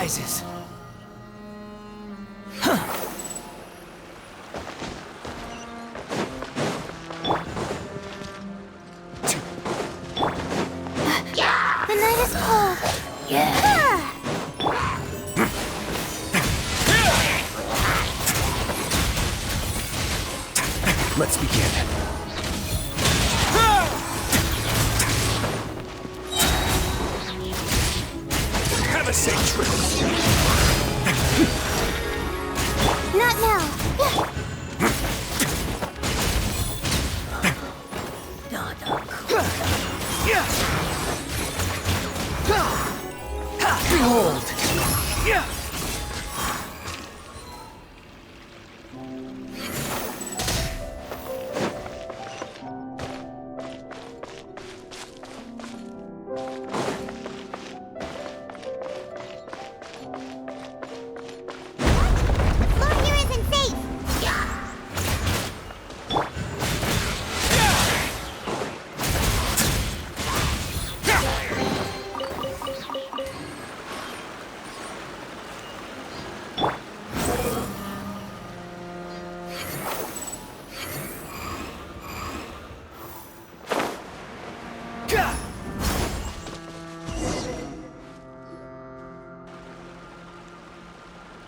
rises. The night is cold. Yeah. Let's begin. Have a safe trip. Not now. Behold. Yeah. Floor here isn't safe.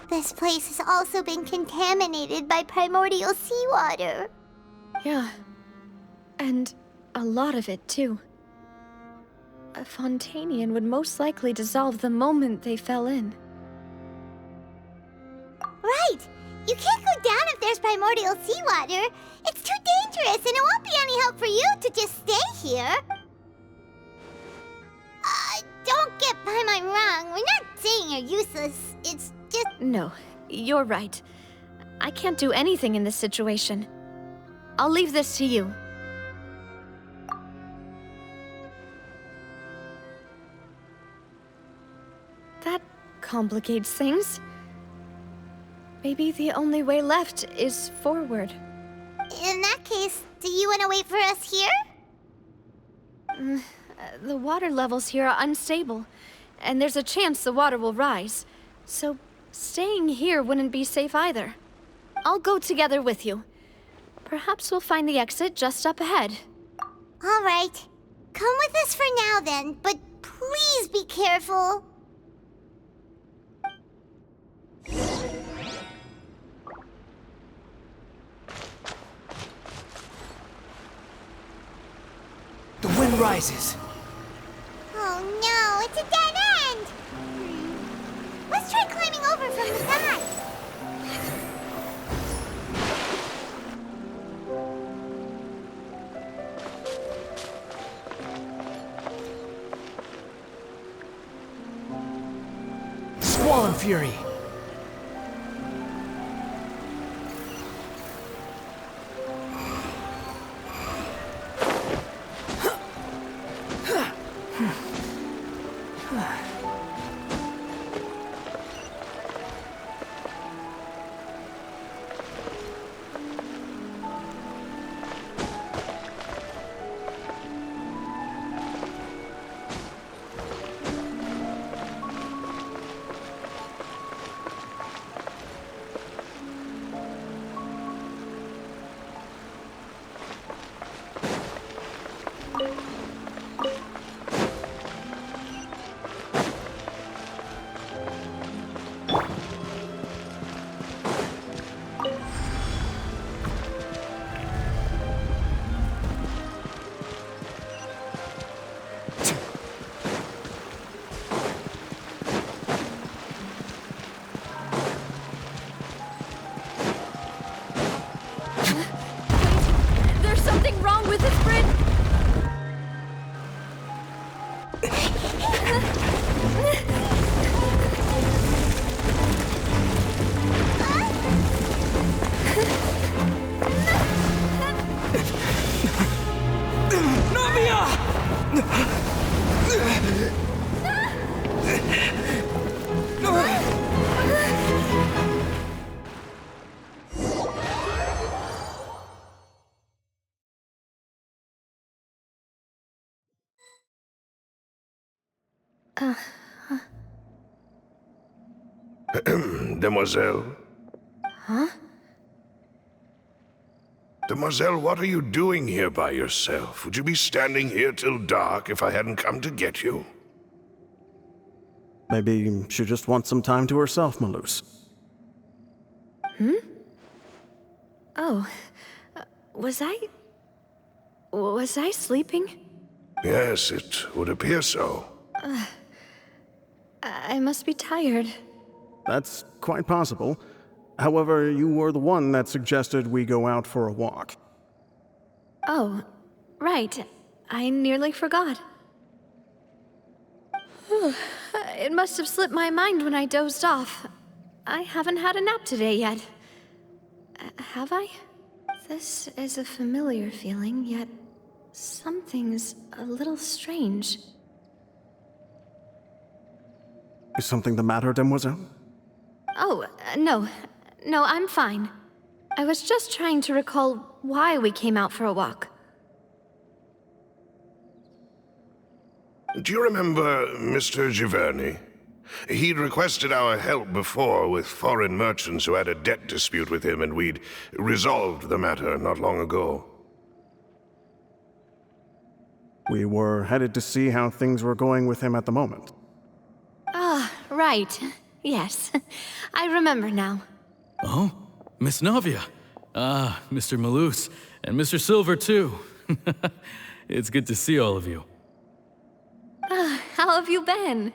This place has also been contaminated by primordial seawater. Yeah. And a lot of it, too. A Fontanian would most likely dissolve the moment they fell in. Right! You can't go down if there's primordial seawater. It's too dangerous, and it won't be any help for you to just stay here. Don't get by my wrong. We're not saying you're useless. It's just... No, you're right. I can't do anything in this situation. I'll leave this to you. That complicates things. Maybe the only way left is forward. In that case, do you want to wait for us here? The water levels here are unstable, and there's a chance the water will rise. So staying here wouldn't be safe either. I'll go together with you. Perhaps we'll find the exit just up ahead. All right. Come with us for now then, but please be careful. The wind rises. Oh no, it's a dead end! Let's try climbing over from the side. Squall and fury. There's something wrong with this bridge! Demoiselle? Huh? Demoiselle, what are you doing here by yourself? Would you be standing here till dark if I hadn't come to get you? Maybe she just wants some time to herself, Melus. Oh, was I sleeping? Yes, it would appear so. I must be tired. That's quite possible. However, you were the one that suggested we go out for a walk. Oh, right. I nearly forgot. It must have slipped my mind when I dozed off. I haven't had a nap today yet. Have I? This is a familiar feeling, yet something's a little strange. Is something the matter, Demoiselle? Oh, no. No, I'm fine. I was just trying to recall why we came out for a walk. Do you remember Mr. Giverny? He'd requested our help before with foreign merchants who had a debt dispute with him, and we'd resolved the matter not long ago. We were headed to see how things were going with him at the moment. Ah, right. Yes. I remember now. Oh, Miss Navia. Ah, Mr. Melus, and Mr. Silver, too. It's good to see all of you. How have you been?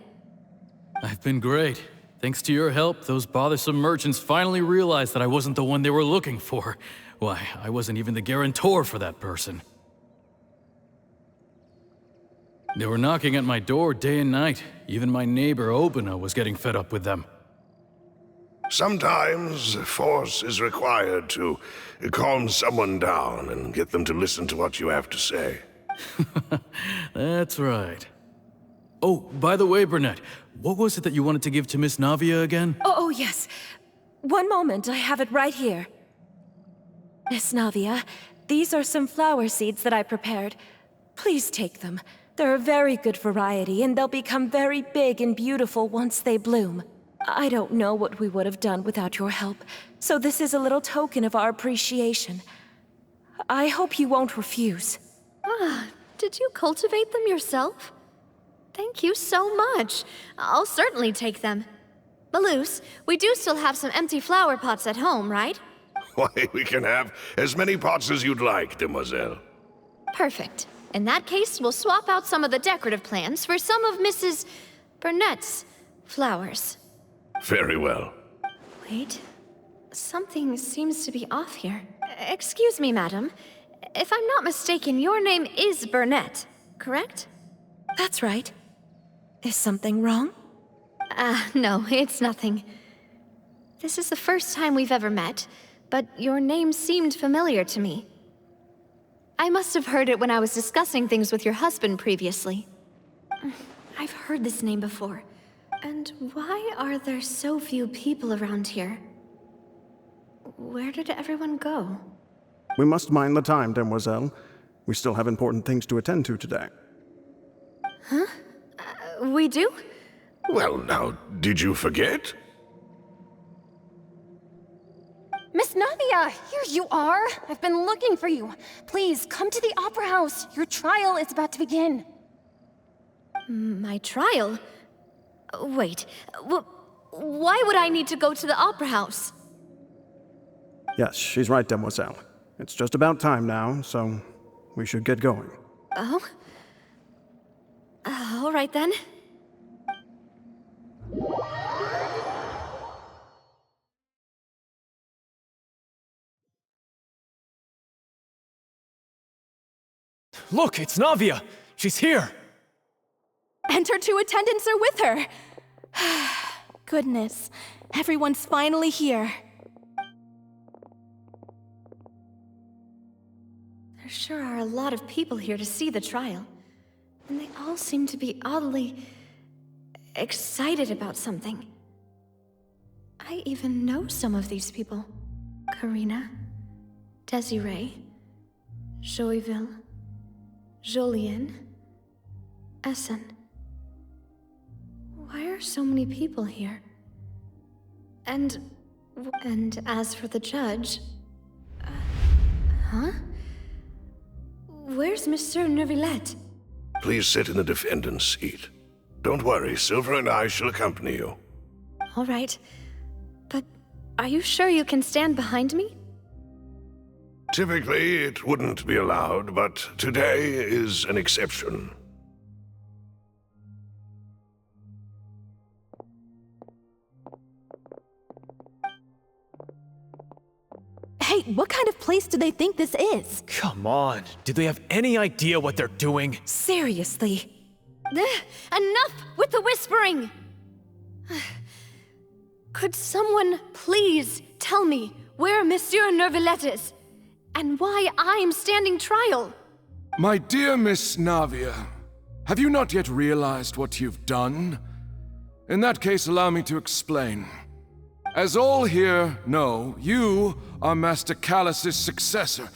I've been great. Thanks to your help, those bothersome merchants finally realized that I wasn't the one they were looking for. Why, I wasn't even the guarantor for that person. They were knocking at my door day and night. Even my neighbor, Obina, was getting fed up with them. Sometimes force is required to calm someone down and get them to listen to what you have to say. That's right. Oh, by the way, Burnett, what was it that you wanted to give to Miss Navia again? Oh, yes. One moment, I have it right here. Miss Navia, these are some flower seeds that I prepared. Please take them. They're a very good variety, and they'll become very big and beautiful once they bloom. I don't know what we would have done without your help, so this is a little token of our appreciation. I hope you won't refuse. Ah, did you cultivate them yourself? Thank you so much. I'll certainly take them. Melus, we do still have some empty flower pots at home, right? Why, we can have as many pots as you'd like, demoiselle. Perfect. In that case, we'll swap out some of the decorative plants for some of Mrs. Burnett's flowers. Very well. Wait. Something seems to be off here. Excuse me, madam. If I'm not mistaken, your name is Burnett, correct? That's right. Is something wrong? No, it's nothing. This is the first time we've ever met, but your name seemed familiar to me. I must have heard it when I was discussing things with your husband previously. I've heard this name before. And why are there so few people around here? Where did everyone go? We must mind the time, Demoiselle. We still have important things to attend to today. Huh? We do? Well, now, did you forget? Miss Navia, here you are. I've been looking for you. Please, come to the Opera House. Your trial is about to begin. My trial? Wait, why would I need to go to the Opera House? Yes, she's right, Demoiselle. It's just about time now, so we should get going. Oh? All right then. Look, it's Navia! She's here! And her two attendants are with her. Goodness, everyone's finally here. There sure are a lot of people here to see the trial. And they all seem to be oddly excited about something. I even know some of these people. Karina, Desiree, Joyville, Jolien, Essen. Why are so many people here? And as for the judge... huh? Where's Monsieur Neuvillette? Please sit in the defendant's seat. Don't worry, Silver and I shall accompany you. All right. But are you sure you can stand behind me? Typically, it wouldn't be allowed, but today is an exception. Hey, what kind of place do they think this is? Come on. Do they have any idea what they're doing? Seriously. Enough with the whispering! Could someone please tell me where Monsieur Neuvillette is? And why I'm standing trial? My dear Miss Navia, have you not yet realized what you've done? In that case, allow me to explain. As all here know, you are Master Callus's successor,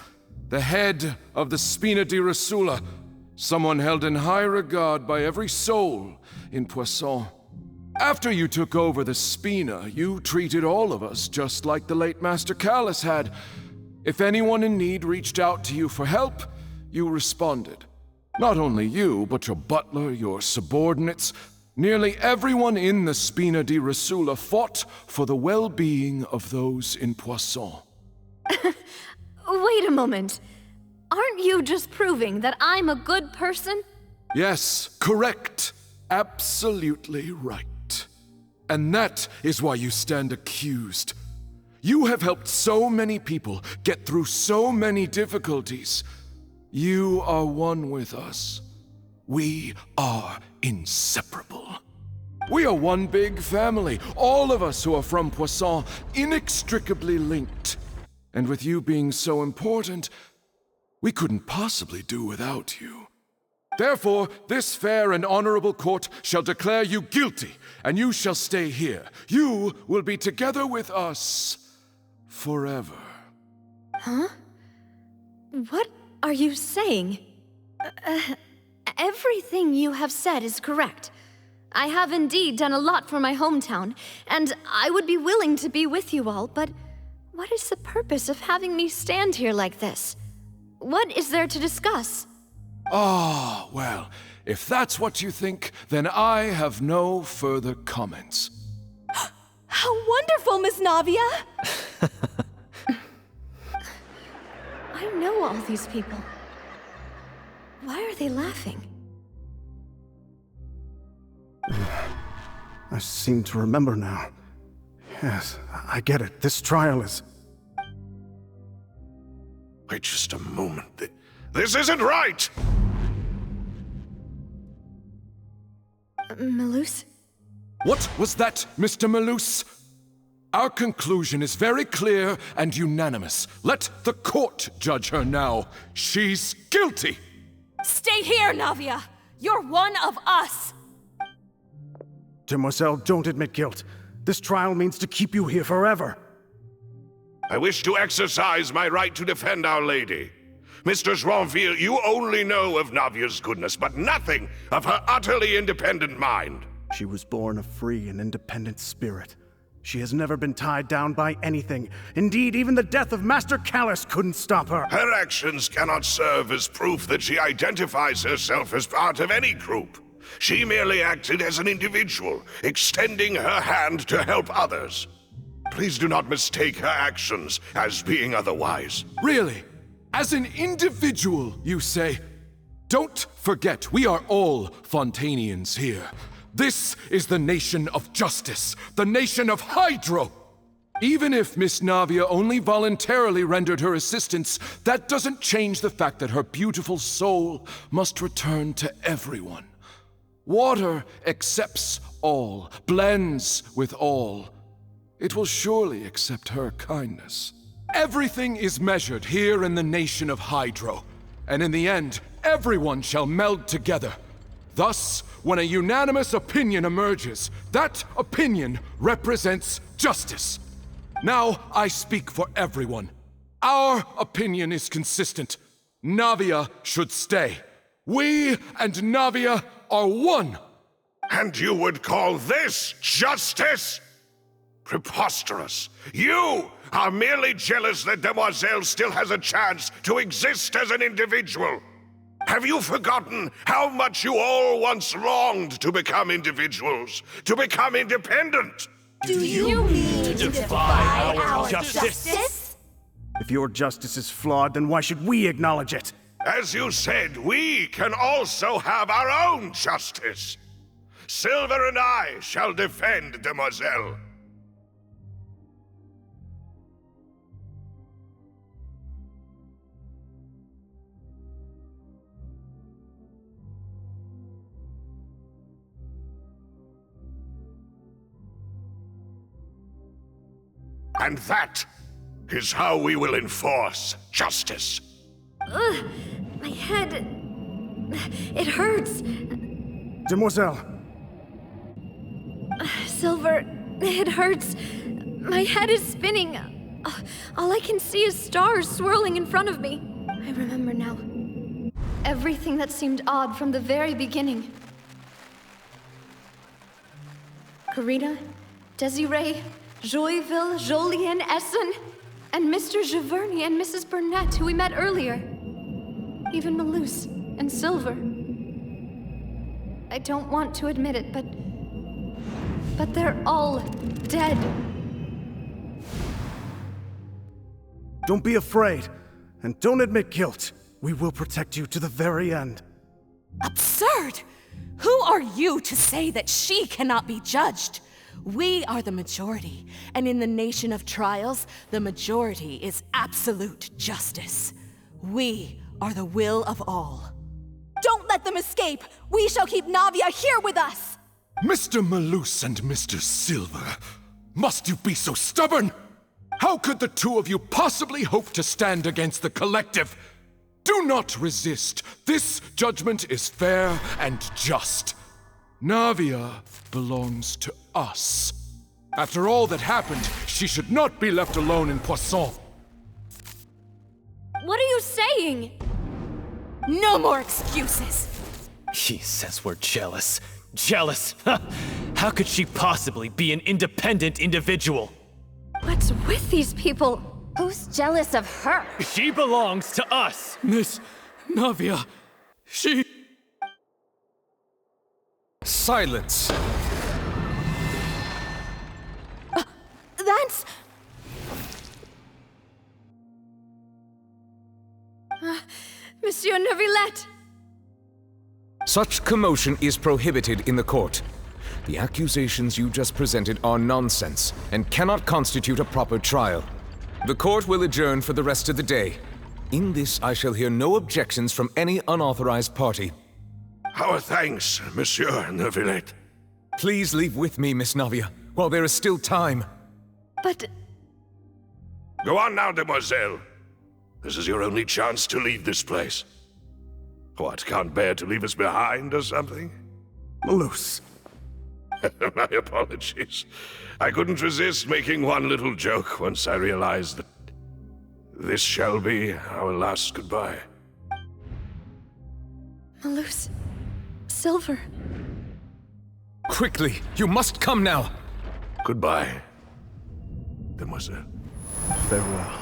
the head of the Spina di Rosula, someone held in high regard by every soul in Poisson. After you took over the Spina, you treated all of us just like the late Master Callus had. If anyone in need reached out to you for help, you responded. Not only you, but your butler, your subordinates, nearly everyone in the Spina di Rosula fought for the well-being of those in Poisson. Wait a moment. Aren't you just proving that I'm a good person? Yes, correct. Absolutely right. And that is why you stand accused. You have helped so many people get through so many difficulties. You are one with us. We are inseparable. We are one big family, all of us who are from Poisson, inextricably linked. And with you being so important, we couldn't possibly do without you. Therefore, this fair and honorable court shall declare you guilty, and you shall stay here. You will be together with us forever. Huh? What are you saying? Everything you have said is correct. I have indeed done a lot for my hometown, and I would be willing to be with you all, but what is the purpose of having me stand here like this? What is there to discuss? Ah, well, if that's what you think, then I have no further comments. How wonderful, Miss Navia! I know all these people. Why are they laughing? I seem to remember now. Yes, I get it. This trial is... Wait just a moment. This isn't right! Melus? What was that, Mr. Melus? Our conclusion is very clear and unanimous. Let the court judge her now. She's guilty! Stay here, Navia! You're one of us! Demoiselle, don't admit guilt. This trial means to keep you here forever. I wish to exercise my right to defend Our Lady. Mr. Joinville, you only know of Navia's goodness, but nothing of her utterly independent mind. She was born a free and independent spirit. She has never been tied down by anything. Indeed, even the death of Master Callus couldn't stop her. Her actions cannot serve as proof that she identifies herself as part of any group. She merely acted as an individual, extending her hand to help others. Please do not mistake her actions as being otherwise. Really? As an individual, you say? Don't forget, we are all Fontanians here. This is the nation of justice, the nation of Hydro. Even if Miss Navia only voluntarily rendered her assistance, that doesn't change the fact that her beautiful soul must return to everyone. Water accepts all, blends with all. It will surely accept her kindness. Everything is measured here in the nation of Hydro, and in the end, everyone shall meld together. Thus, when a unanimous opinion emerges, that opinion represents justice. Now I speak for everyone. Our opinion is consistent. Navia should stay. We and Navia are one. And you would call this justice? Preposterous. You are merely jealous that Demoiselle still has a chance to exist as an individual. Have you forgotten how much you all once longed to become individuals, to become independent? Do you mean to defy our justice? If your justice is flawed, then why should we acknowledge it? As you said, we can also have our own justice. Silver and I shall defend Demoiselle. And that is how we will enforce justice. Ugh, my head... It hurts. Demoiselle! Silver, it hurts. My head is spinning. All I can see is stars swirling in front of me. I remember now. Everything that seemed odd from the very beginning. Karina, Desiree, Joyville, Jolien, Essen, and Mr. Giverny and Mrs. Burnett, who we met earlier. Even Melus and Silver. I don't want to admit it, but they're all dead. Don't be afraid, and don't admit guilt. We will protect you to the very end. Absurd! Who are you to say that she cannot be judged? We are the majority, and in the nation of trials, the majority is absolute justice. We are the will of all. Don't let them escape! We shall keep Navia here with us! Mr. Melus and Mr. Silver, must you be so stubborn? How could the two of you possibly hope to stand against the collective? Do not resist. This judgment is fair and just. Navia belongs to us. After all that happened, she should not be left alone in Poisson. What are you saying? No more excuses! He says we're jealous. Jealous? How could she possibly be an independent individual? What's with these people? Who's jealous of her? She belongs to us! Miss Navia, she... Silence! That's... Monsieur Neuvillette! Such commotion is prohibited in the court. The accusations you just presented are nonsense and cannot constitute a proper trial. The court will adjourn for the rest of the day. In this, I shall hear no objections from any unauthorized party. Our thanks, Monsieur Neuvillette. Please leave with me, Miss Navia, while there is still time. But... Go on now, Demoiselle. This is your only chance to leave this place. What, can't bear to leave us behind or something? Melus. My apologies. I couldn't resist making one little joke once I realized that this shall be our last goodbye. Melus... Silver... Quickly, you must come now! Goodbye, Demoiselle. Farewell.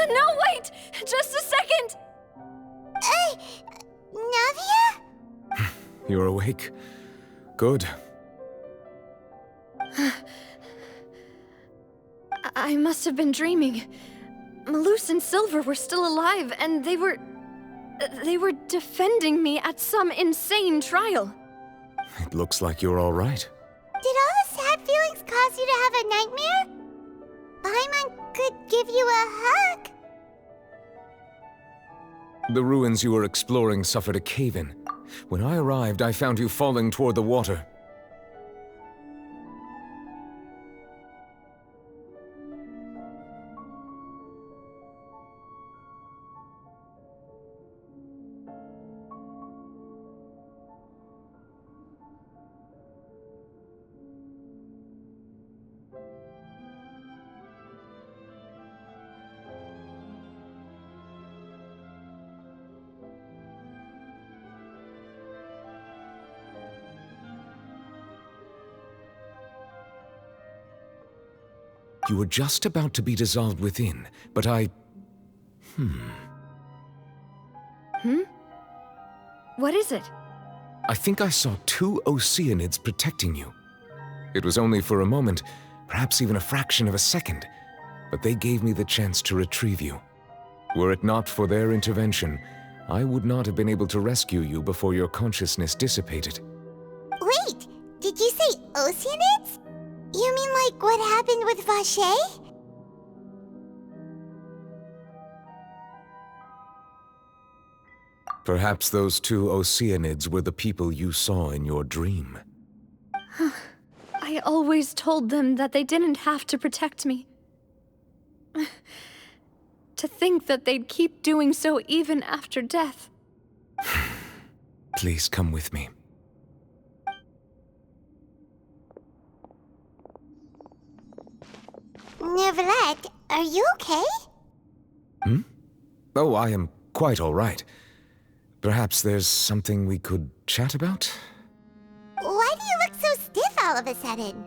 No, wait! Just a second! Navia? You're awake. Good. I must have been dreaming. Melus and Silver were still alive, and they were defending me at some insane trial. It looks like you're all right. Did all the sad feelings cause you to have a nightmare? Paimon could give you a hug. The ruins you were exploring suffered a cave-in. When I arrived, I found you falling toward the water. You were just about to be dissolved within, but I... What is it? I think I saw 2 Oceanids protecting you. It was only for a moment, perhaps even a fraction of a second, but they gave me the chance to retrieve you. Were it not for their intervention, I would not have been able to rescue you before your consciousness dissipated. Wait, did you say Oceanids? You mean like what happened with Vache? Perhaps those 2 Oceanids were the people you saw in your dream. I always told them that they didn't have to protect me. To think that they'd keep doing so even after death. Please come with me. Neverlet, are you okay? Oh, I am quite all right. Perhaps there's something we could chat about? Why do you look so stiff all of a sudden?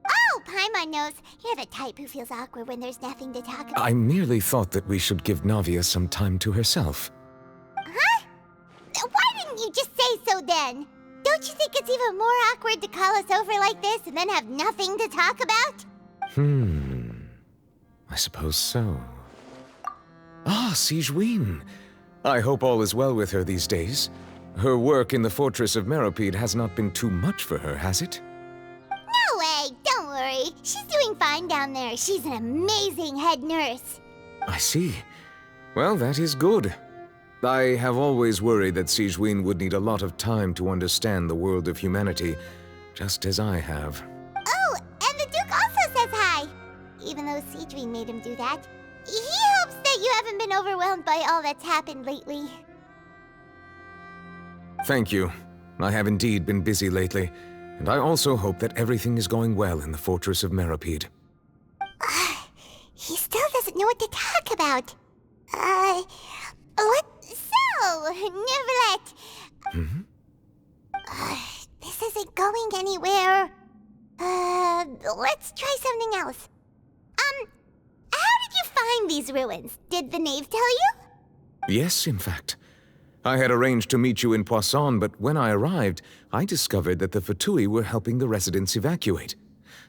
Oh, Paimon knows. You're the type who feels awkward when there's nothing to talk about. I merely thought that we should give Navia some time to herself. Huh? Why didn't you just say so then? Don't you think it's even more awkward to call us over like this and then have nothing to talk about? I suppose so. Ah, Sigewinne. I hope all is well with her these days. Her work in the Fortress of Meropide has not been too much for her, has it? No way, don't worry. She's doing fine down there. She's an amazing head nurse. I see. Well, that is good. I have always worried that Sigewinne would need a lot of time to understand the world of humanity, just as I have. Oh, and the Duke also says hi. Even though Sigewinne made him do that. He hopes that you haven't been overwhelmed by all that's happened lately. Thank you. I have indeed been busy lately, and I also hope that everything is going well in the Fortress of Meropide. He still doesn't know what to talk about. Neverlet. This isn't going anywhere. Let's try something else. How did you find these ruins? Did the knave tell you? Yes, in fact. I had arranged to meet you in Poisson, but when I arrived, I discovered that the Fatui were helping the residents evacuate.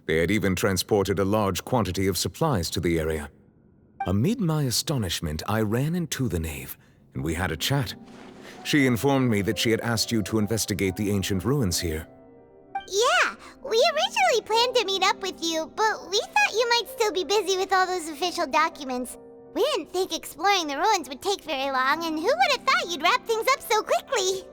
They had even transported a large quantity of supplies to the area. Amid my astonishment, I ran into the knave, and we had a chat. She informed me that she had asked you to investigate the ancient ruins here. Yeah, we originally planned to meet up with you, but we thought you might still be busy with all those official documents. We didn't think exploring the ruins would take very long, and who would have thought you'd wrap things up so quickly?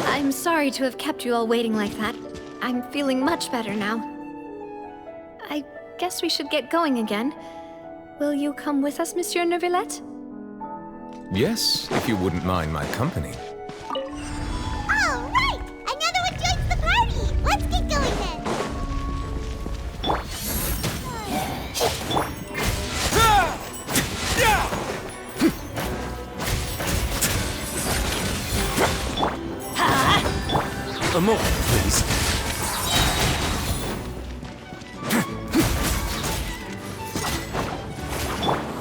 I'm sorry to have kept you all waiting like that. I'm feeling much better now. I guess we should get going again. Will you come with us, Monsieur Neuvillette? Yes, if you wouldn't mind my company. All right! Another one joins the party! Let's get going then! A moment, please.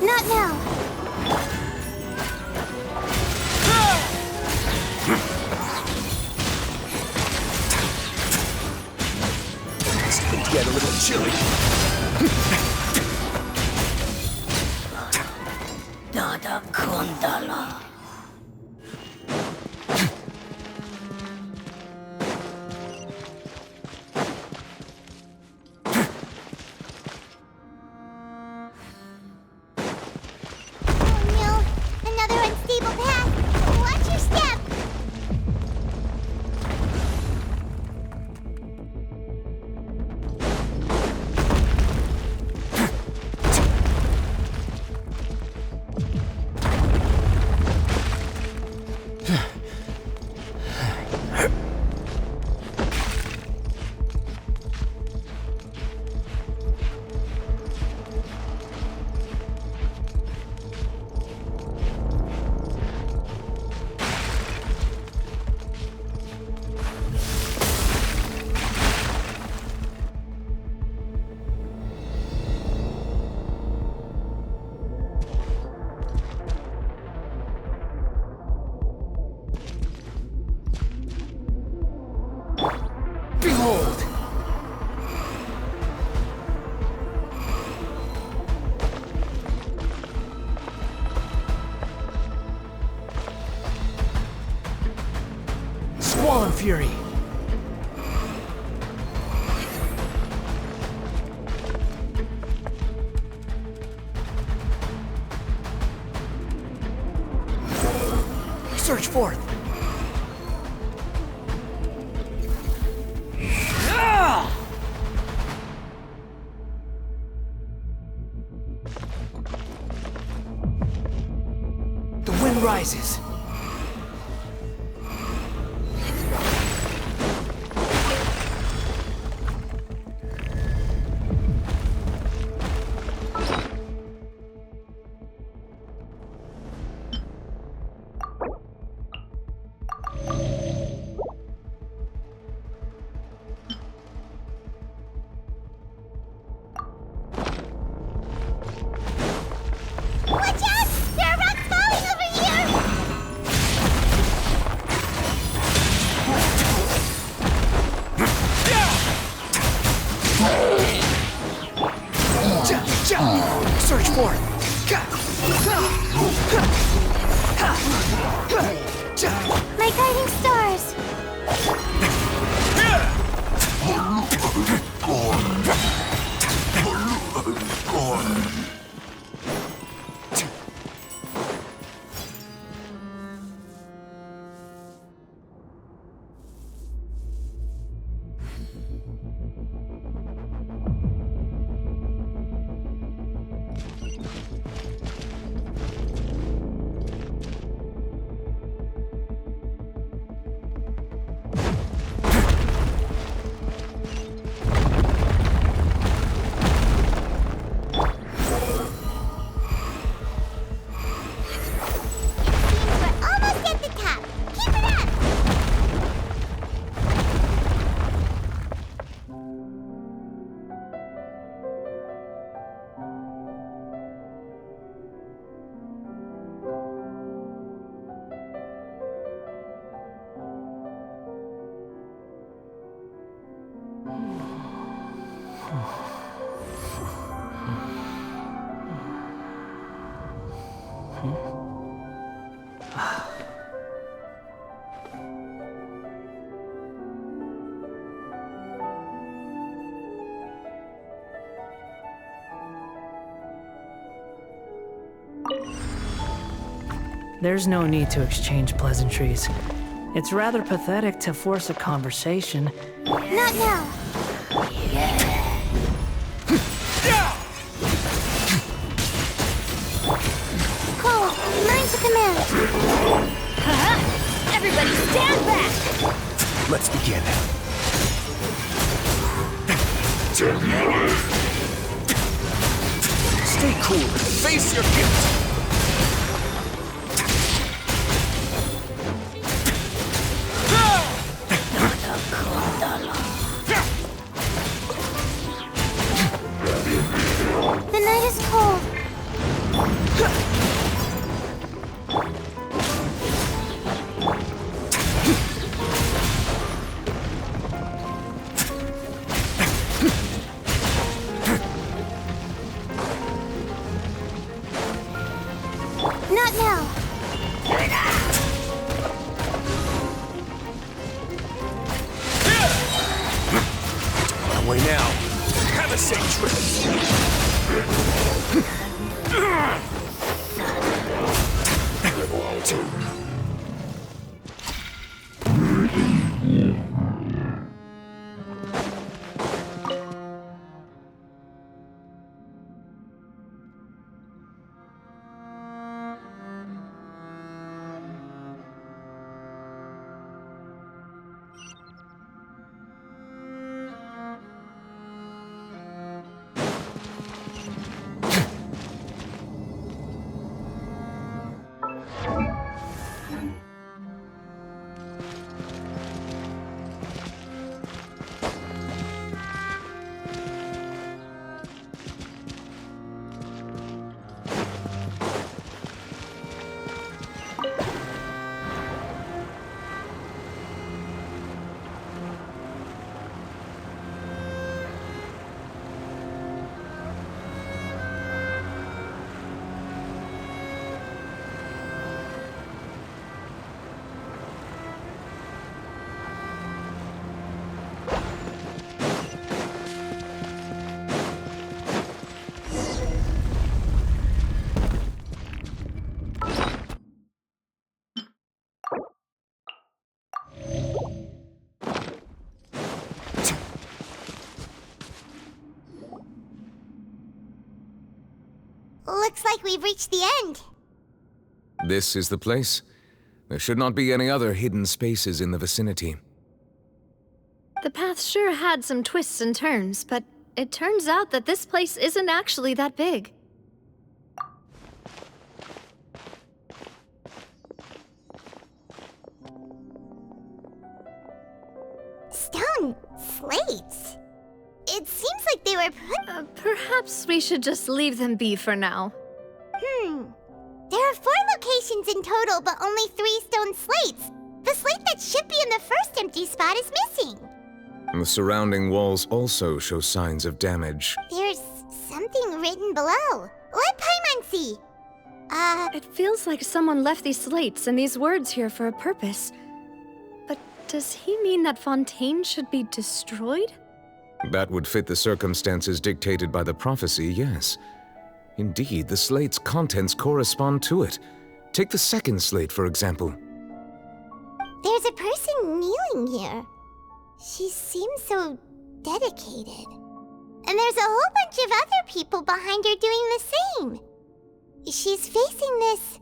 Not now. It's going to get a little chilly. Dada Kundala. fury. Surge forth. The wind rises. Watch out! There are rocks falling over here! Surge forth. My guiding stars! We're almost at the top. Keep it up! There's no need to exchange pleasantries. It's rather pathetic to force a conversation. Not now. Cole, mine to command. Everybody stand back! Let's begin. Stay cool and face your guilt. The night is cold. Not now. On our way now. Have a safe trip. Looks like we've reached the end. This is the place. There should not be any other hidden spaces in the vicinity. The path sure had some twists and turns, but it turns out that this place isn't actually that big. Stone slates? It seems like they were put... Perhaps we should just leave them be for now. There are 4 locations in total, but only 3 stone slates. The slate that should be in the first empty spot is missing. The surrounding walls also show signs of damage. There's something written below. Let Paimon see. It feels like someone left these slates and these words here for a purpose. But does he mean that Fontaine should be destroyed? That would fit the circumstances dictated by the prophecy, yes. Indeed, the slate's contents correspond to it. Take the second slate, for example. There's a person kneeling here. She seems so dedicated. And there's a whole bunch of other people behind her doing the same. She's facing this...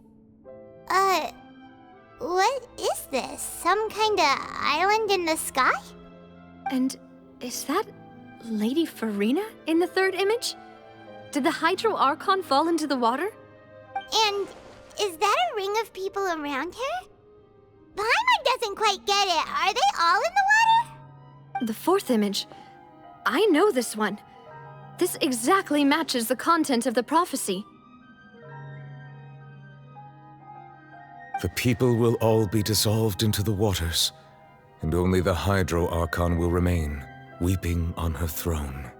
what is this? Some kind of island in the sky? And is that Lady Farina in the third image? Did the Hydro Archon fall into the water? And is that a ring of people around her? Paimon doesn't quite get it. Are they all in the water? The fourth image. I know this one. This exactly matches the content of the prophecy. The people will all be dissolved into the waters, and only the Hydro Archon will remain, weeping on her throne.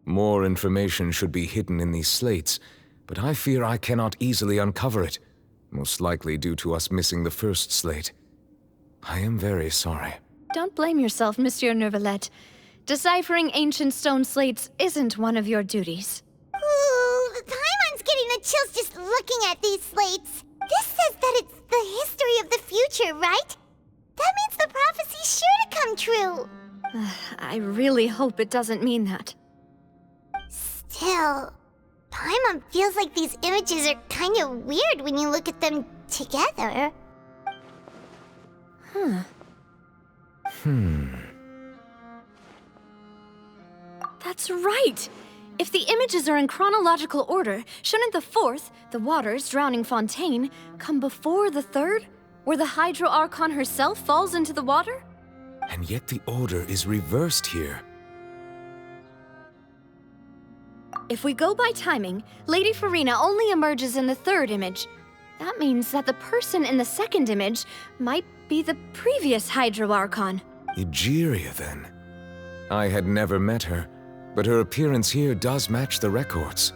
More information should be hidden in these slates, but I fear I cannot easily uncover it, most likely due to us missing the first slate. I am very sorry. Don't blame yourself, Monsieur Neuvillette. Deciphering ancient stone slates isn't one of your duties. Ooh, Paimon's getting the chills just looking at these slates. This says that it's the history of the future, right? That means the prophecy's sure to come true. I really hope it doesn't mean that. Still, Paimon feels like these images are kind of weird when you look at them together. That's right! If the images are in chronological order, shouldn't the fourth, the waters drowning Fontaine, come before the third, where the Hydro Archon herself falls into the water? And yet the order is reversed here. If we go by timing, Lady Farina only emerges in the third image. That means that the person in the second image might be the previous Hydro Archon. Egeria, then. I had never met her, but her appearance here does match the records.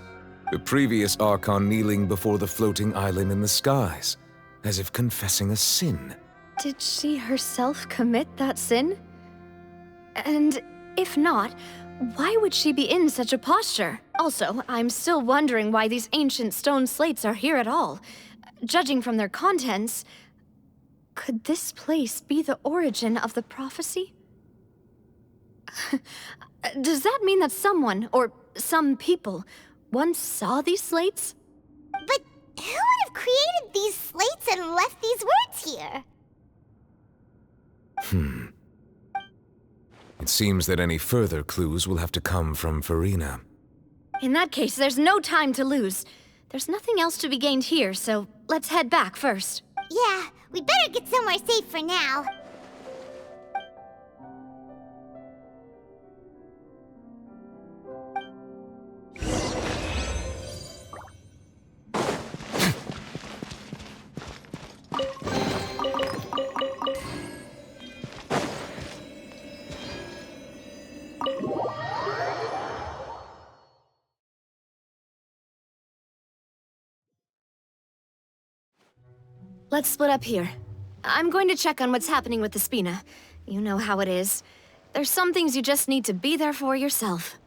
The previous Archon kneeling before the floating island in the skies, as if confessing a sin. Did she herself commit that sin? And if not, why would she be in such a posture? Also, I'm still wondering why these ancient stone slates are here at all. Judging from their contents, could this place be the origin of the prophecy? Does that mean that someone, or some people, once saw these slates? But who would have created these slates and left these words here? It seems that any further clues will have to come from Farina. In that case, there's no time to lose. There's nothing else to be gained here, so let's head back first. Yeah, we better get somewhere safe for now. Let's split up here. I'm going to check on what's happening with the Spina. You know how it is. There's some things you just need to be there for yourself.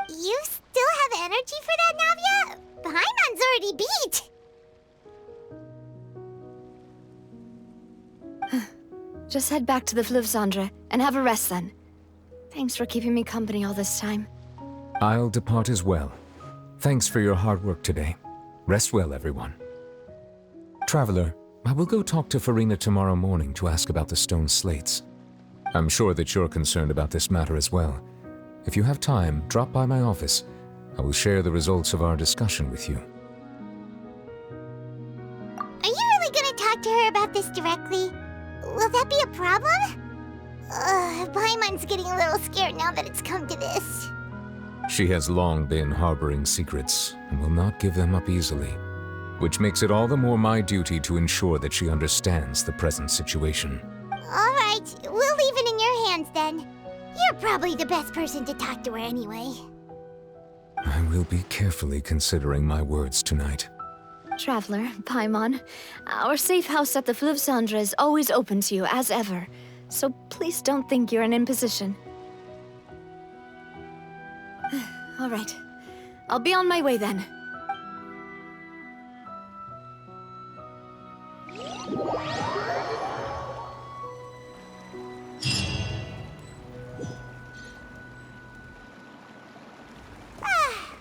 You still have energy for that, Navia? Paimon's already beat! Just head back to the Fleuve Cendre and have a rest then. Thanks for keeping me company all this time. I'll depart as well. Thanks for your hard work today. Rest well, everyone. Traveler, I will go talk to Farina tomorrow morning to ask about the stone slates. I'm sure that you're concerned about this matter as well. If you have time, drop by my office. I will share the results of our discussion with you. Are you really gonna talk to her about this directly? Will that be a problem? Paimon's getting a little scared now that it's come to this. She has long been harboring secrets and will not give them up easily, which makes it all the more my duty to ensure that she understands the present situation. All right, we'll leave it in your hands then. You're probably the best person to talk to her anyway. I will be carefully considering my words tonight. Traveler, Paimon, our safe house at the Fleuve Cendre is always open to you, as ever. So please don't think you're an imposition. All right. I'll be on my way then.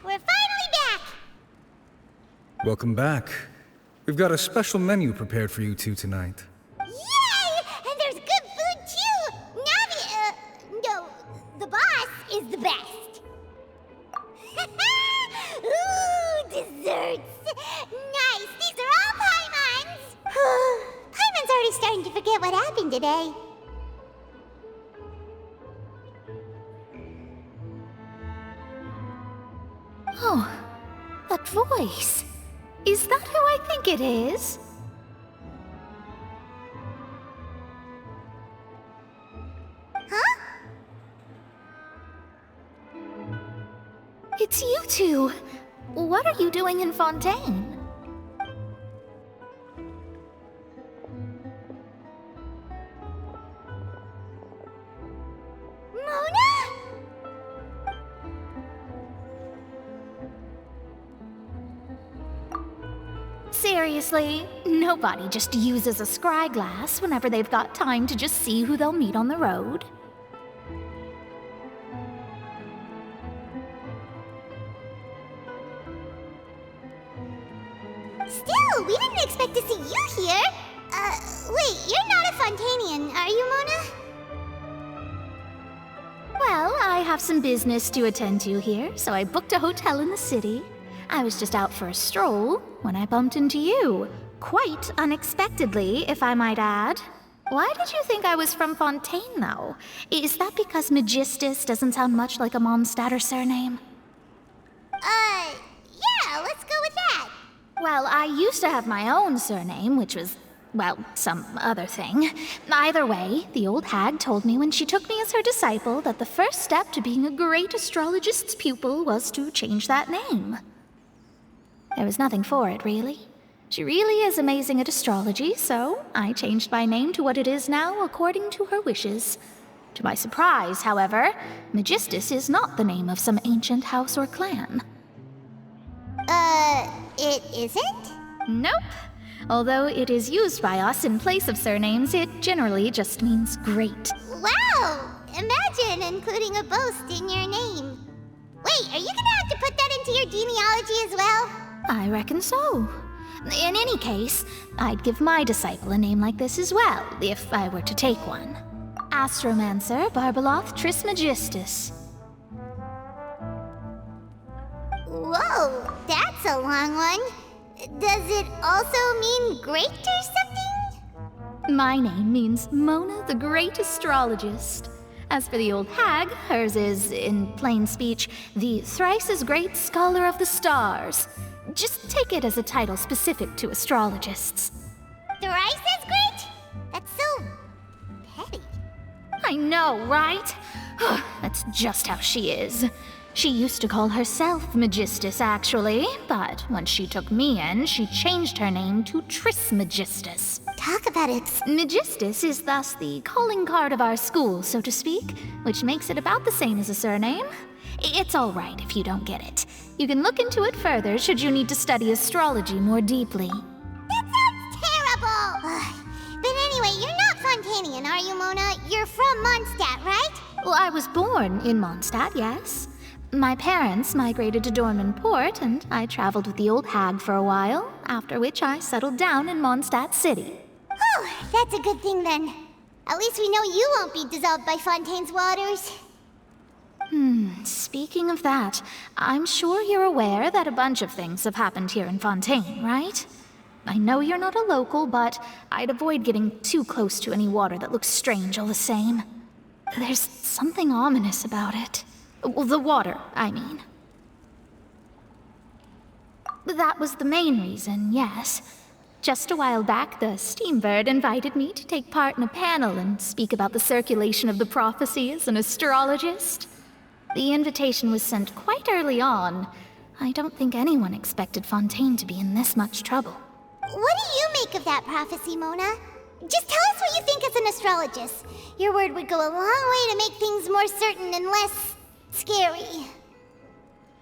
We're finally back! Welcome back. We've got a special menu prepared for you two tonight. Yay! And there's good food too! Navia, no, the boss is the best. Ooh, desserts! Nice, these are all Paimon's! Paimon's already starting to forget what happened today. Oh, that voice. Is that who I think it is? Huh? It's you two. What are you doing in Fontaine? Mona? Seriously, nobody just uses a scry glass whenever they've got time to just see who they'll meet on the road. Still, we didn't expect to see you here. Wait, you're not a Fontanian, are you, Mona? Well, I have some business to attend to here, so I booked a hotel in the city. I was just out for a stroll when I bumped into you. Quite unexpectedly, if I might add. Why did you think I was from Fontaine, though? Is that because Magistus doesn't sound much like a Mondstatter surname? Yeah, let's go with that. Well, I used to have my own surname, which was, well, some other thing. Either way, the old hag told me when she took me as her disciple that the first step to being a great astrologist's pupil was to change that name. There was nothing for it, really. She really is amazing at astrology, so I changed my name to what it is now according to her wishes. To my surprise, however, Magistus is not the name of some ancient house or clan. It isn't? Nope. Although it is used by us in place of surnames, it generally just means great. Wow! Imagine including a boast in your name. Wait, are you gonna have to put that into your genealogy as well? I reckon so. In any case, I'd give my disciple a name like this as well, if I were to take one. Astromancer Barbeloth Trismegistus. Whoa, that's a long one. Does it also mean great or something? My name means Mona the Great Astrologist. As for the old hag, hers is, in plain speech, the thrice-as-great Scholar of the Stars. Just take it as a title specific to astrologists. Thrice as great? That's so petty. I know, right? That's just how she is. She used to call herself Magistus, actually, but when she took me in, she changed her name to Trismegistus. Talk about it. Magistus is thus the calling card of our school, so to speak, which makes it about the same as a surname. It's all right if you don't get it. You can look into it further should you need to study astrology more deeply. That sounds terrible! But anyway, you're not Fontanian, are you, Mona? You're from Mondstadt, right? Well, I was born in Mondstadt, yes. My parents migrated to Dorman Port, and I traveled with the old hag for a while, after which I settled down in Mondstadt City. Oh, that's a good thing then. At least we know you won't be dissolved by Fontaine's waters. Speaking of that, I'm sure you're aware that a bunch of things have happened here in Fontaine, right? I know you're not a local, but I'd avoid getting too close to any water that looks strange all the same. There's something ominous about it. Well, the water, I mean. That was the main reason, yes. Just a while back, the Steambird invited me to take part in a panel and speak about the circulation of the prophecy as an astrologist. The invitation was sent quite early on. I don't think anyone expected Fontaine to be in this much trouble. What do you make of that prophecy, Mona? Just tell us what you think as an astrologist. Your word would go a long way to make things more certain and less scary.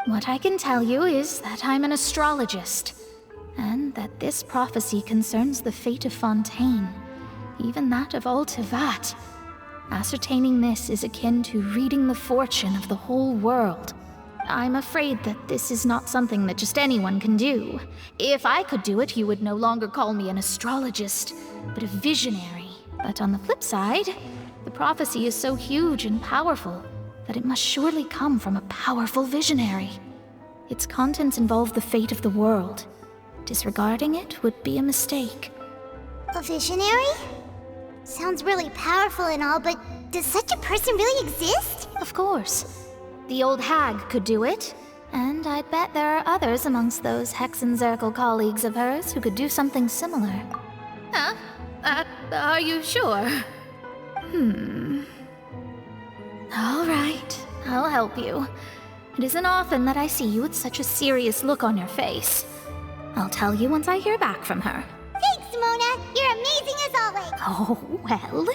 What I can tell you is that I'm an astrologist, and that this prophecy concerns the fate of Fontaine, even that of all Tevat. Ascertaining this is akin to reading the fortune of the whole world. I'm afraid that this is not something that just anyone can do. If I could do it, you would no longer call me an astrologist, but a visionary. But on the flip side, the prophecy is so huge and powerful that it must surely come from a powerful visionary. Its contents involve the fate of the world. Disregarding it would be a mistake. A visionary? Sounds really powerful and all, but does such a person really exist? Of course. The old hag could do it, and I bet there are others amongst those Hexenzirkel colleagues of hers who could do something similar. Huh? Are you sure? All right, I'll help you. It isn't often that I see you with such a serious look on your face. I'll tell you once I hear back from her. Thanks, Mona. You're amazing as always. Oh, well,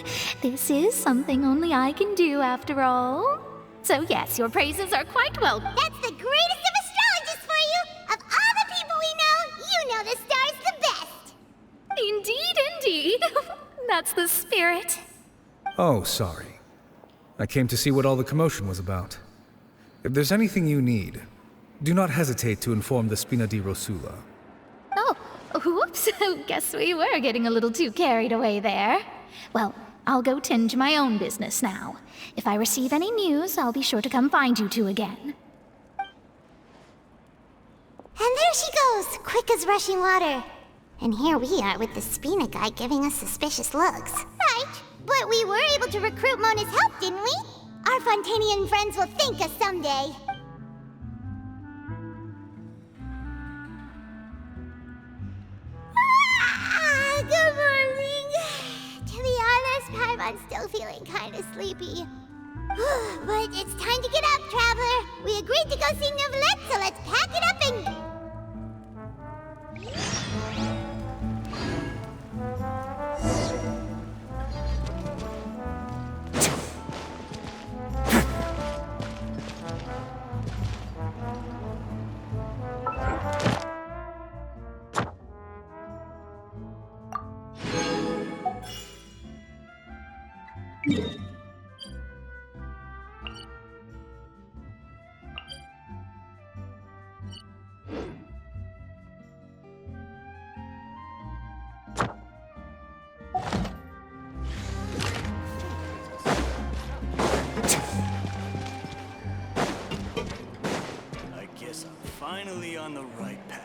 this is something only I can do after all. So yes, your praises are quite welcome. That's the greatest of astrologists for you! Of all the people we know, you know the star's the best! Indeed, indeed. That's the spirit. Oh, sorry. I came to see what all the commotion was about. If there's anything you need, do not hesitate to inform the Spina di Rosula. Oh, whoops. Guess we were getting a little too carried away there. Well, I'll go tend to my own business now. If I receive any news, I'll be sure to come find you two again. And there she goes, quick as rushing water. And here we are with the Spina guy giving us suspicious looks. Right, but we were able to recruit Mona's help, didn't we? Our Fontanian friends will thank us someday. Good morning. To be honest, Paimon's still feeling kind of sleepy. But it's time to get up, traveler. We agreed to go see Neuvillette, so let's pack it up and... I guess I'm finally on the right path.